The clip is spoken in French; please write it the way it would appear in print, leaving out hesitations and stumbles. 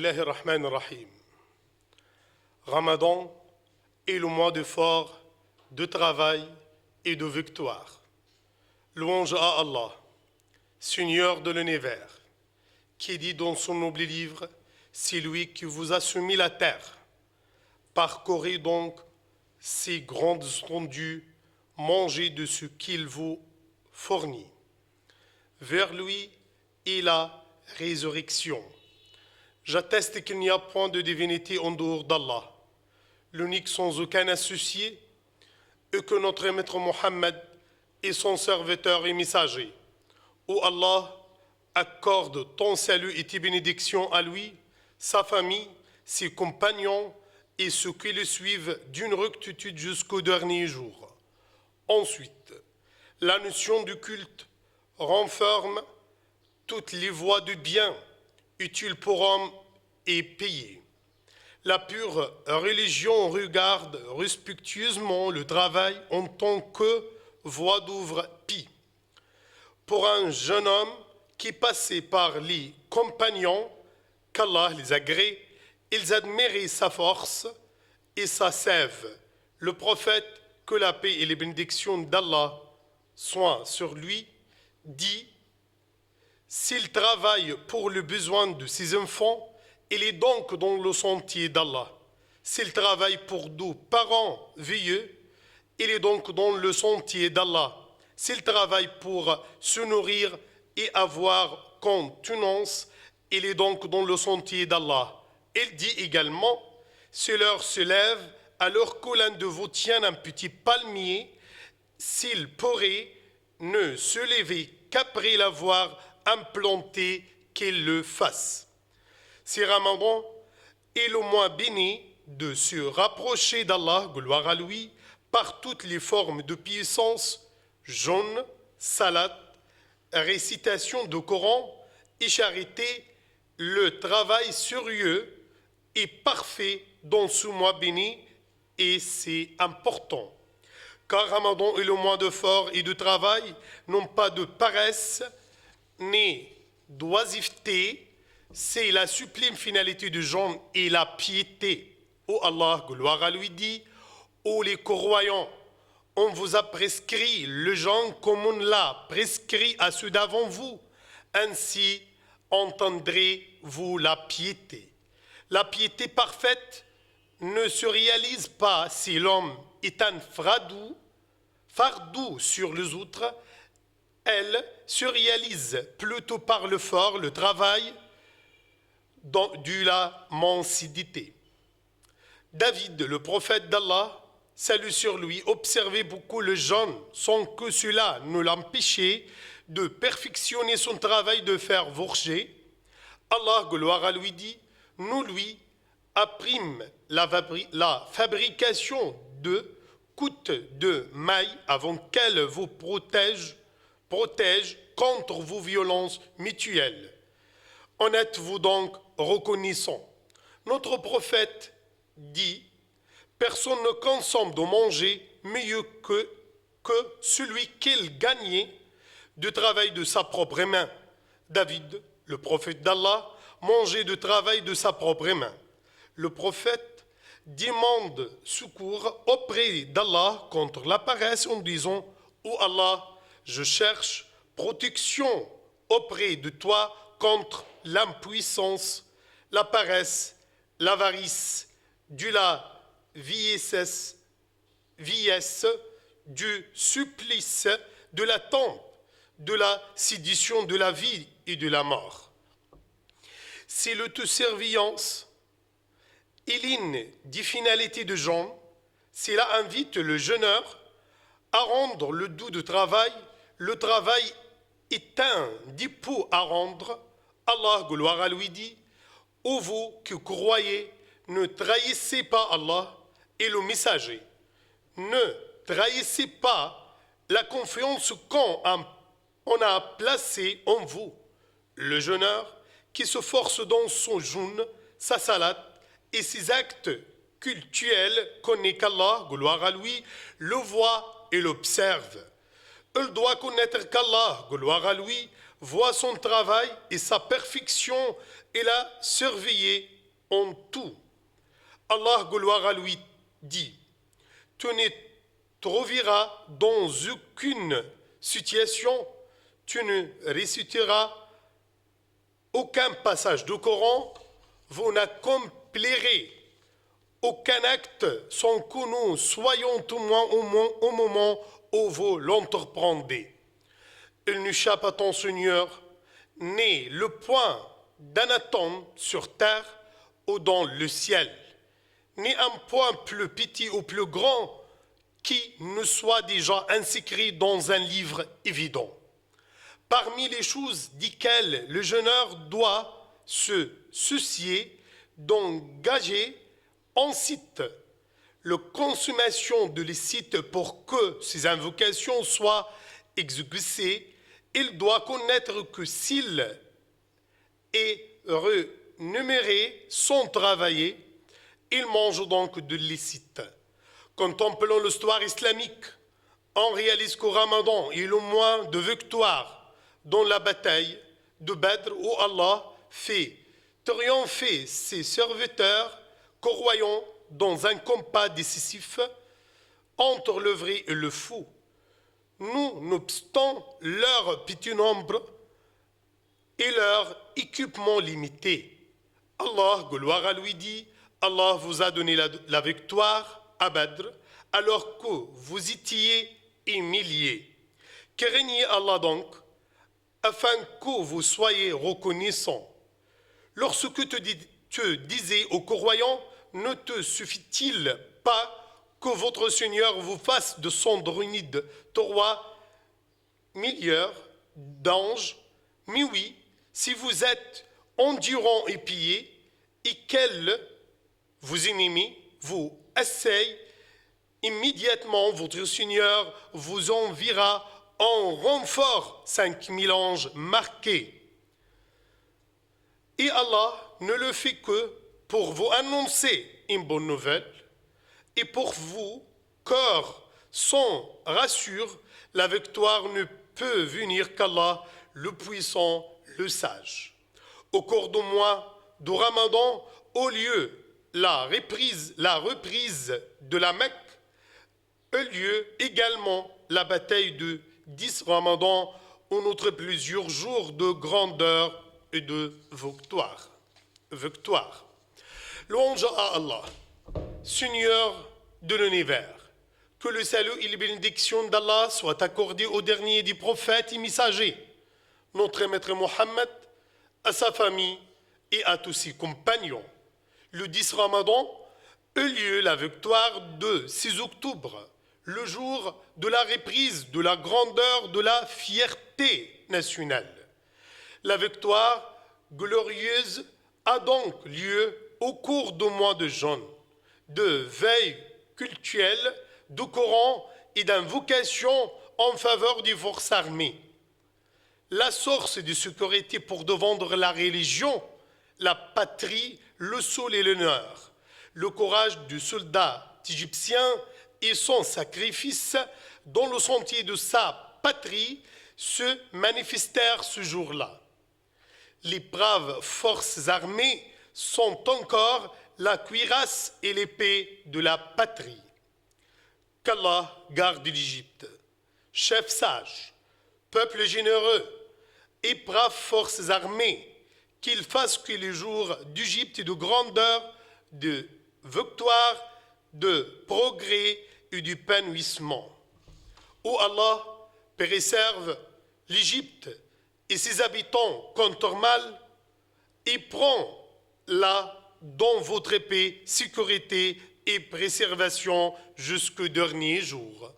Bismillah ar-Rahman ar-Rahim. Ramadan est le mois d'effort, de travail et de victoire. Louange à Allah, Seigneur de l'univers, qui dit dans son noble livre, c'est lui qui vous a soumis la terre. Parcourez donc ces grandes étendues, mangez de ce qu'il vous fournit. Vers lui est la résurrection. J'atteste qu'il n'y a point de divinité en dehors d'Allah, l'unique sans aucun associé, et que notre maître Mohammed est son serviteur et messager. Ô Allah, accorde ton salut et tes bénédictions à lui, sa famille, ses compagnons et ceux qui le suivent d'une rectitude jusqu'au dernier jour. Ensuite, la notion du culte renferme toutes les voies de bien utiles pour homme et pays. La pure religion regarde respectueusement le travail en tant que voie d'ouvre pie. Pour un jeune homme qui passait par les compagnons, qu'Allah les agrée, ils admiraient sa force et sa sève. Le prophète, que la paix et les bénédictions d'Allah soient sur lui, dit: s'il travaille pour le besoin de ses enfants, il est donc dans le sentier d'Allah. S'il travaille pour deux parents vieux, il est donc dans le sentier d'Allah. S'il travaille pour se nourrir et avoir contenance, il est donc dans le sentier d'Allah. Il dit également: si l'heure se lève, alors que l'un de vous tient un petit palmier, s'il pourrait ne se lever qu'après l'avoir implanté, qu'il le fasse. Si Ramadan est le mois béni de se rapprocher d'Allah, gloire à lui, par toutes les formes de puissance, jeûne, salat, récitation du Coran et charité, le travail sérieux est parfait dans ce mois béni et c'est important. Car Ramadan est le mois d'effort et de travail, non pas de paresse, ni d'oisiveté, c'est la sublime finalité du jeûne et la piété. Ô Allah, gloire à lui, dit: ô les croyants, on vous a prescrit le jeûne comme on l'a prescrit à ceux d'avant vous. Ainsi entendrez-vous la piété. La piété parfaite ne se réalise pas si l'homme est un fardeau sur les autres. Elle se réalise plutôt par l'effort, le travail, de la mansidité. David, le prophète d'Allah, salut sur lui, observait beaucoup le jeûne sans que cela ne l'empêchait de perfectionner son travail de faire forger. Allah, gloire à lui, dit: nous lui apprîmes la fabrication de coûtes de mailles avant qu'elle vous protège contre vos violences mutuelles. En êtes-vous donc reconnaissant? Notre prophète dit: personne ne consomme de manger mieux que celui qu'il gagnait de travail de sa propre main. David, le prophète d'Allah, mangeait de travail de sa propre main. Le prophète demande secours auprès d'Allah contre la paresse en disant: ô Allah, je cherche protection auprès de toi contre l'impuissance, la paresse, l'avarice, de la vieillesse, du supplice, de l'attente, de la sédition de la vie et de la mort. C'est l'autosurveillance et l'une des finalités de jeûne. Cela invite le jeûneur à rendre le doux de travail. Le travail est un dépôt à rendre. Allah, gloire à lui, dit: ô vous qui croyez, ne trahissez pas Allah et le messager. Ne trahissez pas la confiance qu'on a placée en vous. Le jeûneur qui se force dans son jeûne, sa salat et ses actes cultuels connaît qu'Allah, gloire à lui, le voit et l'observe. Il doit connaître qu'Allah, gloire à lui, voit son travail et sa perfection et l'a surveillé en tout. Allah, gloire à lui, dit: tu ne trouveras dans aucune situation, tu ne réciteras aucun passage du Coran, vous n'accomplirez aucun acte sans que nous soyons témoins au moment où vous l'entreprendrez. Il n'échappe à ton Seigneur, ni le point d'un atome sur terre ou dans le ciel, ni un point plus petit ou plus grand qui ne soit déjà inscrit dans un livre évident. Parmi les choses desquelles le jeûneur doit se soucier d'engager ensuite la consommation de licite pour que ses invocations soient exaucées, il doit connaître que s'il est rémunéré sans travailler, il mange donc de licite. Contemplant l'histoire islamique, on réalise qu'au Ramadan, il y a le moins de victoires dans la bataille de Badr où Allah fait triompher ses serviteurs croyants dans un combat décisif entre le vrai et le faux. Nonobstant leur petit nombre et leur équipement limité. Allah, gloire à lui, dit: Allah vous a donné la victoire à Badr alors que vous étiez humiliés. Craignez Allah donc, afin que vous soyez reconnaissants. Lorsque tu disais aux croyants, ne te suffit-il pas que votre Seigneur vous fasse descendre unides 3 milliards d'anges? Mais oui, si vous êtes endurants et pieux, et qu'elles, vos ennemis, vous essayent, immédiatement votre Seigneur vous enverra en renfort 5000 anges marqués. Et Allah ne le fait que pour vous annoncer une bonne nouvelle et pour vous, cœur sans rassure, la victoire ne peut venir qu'Allah, le puissant, le sage. Au cours du mois du Ramadan, au lieu la reprise de la Mecque, eut lieu également la bataille de 10 Ramadan, en outre plusieurs jours de grandeur et de victoire. Louange à Allah, Seigneur de l'univers. Que le salut et les bénédictions d'Allah soient accordés au dernier des prophètes et messagers, notre maître Mohammed, à sa famille et à tous ses compagnons. Le 10 Ramadan eut lieu la victoire de 6 octobre, le jour de la reprise de la grandeur de la fierté nationale. La victoire glorieuse a donc lieu au cours du mois de juin, de veilles cultuelles, du Coran et d'invocations en faveur des forces armées. La source de sécurité pour défendre la religion, la patrie, le sol et l'honneur, le courage du soldat égyptien et son sacrifice dans le sentier de sa patrie se manifestèrent ce jour-là. Les braves forces armées sont encore la cuirasse et l'épée de la patrie. Qu'Allah garde l'Égypte, chef sage, peuple généreux et braves forces armées, qu'il fasse que les jours d'Égypte de grandeur, de victoire, de progrès et d'épanouissement. Ô Allah, préserve l'Égypte et ses habitants contre mal et prends-la dans votre paix, sécurité et préservation jusqu'au dernier jour.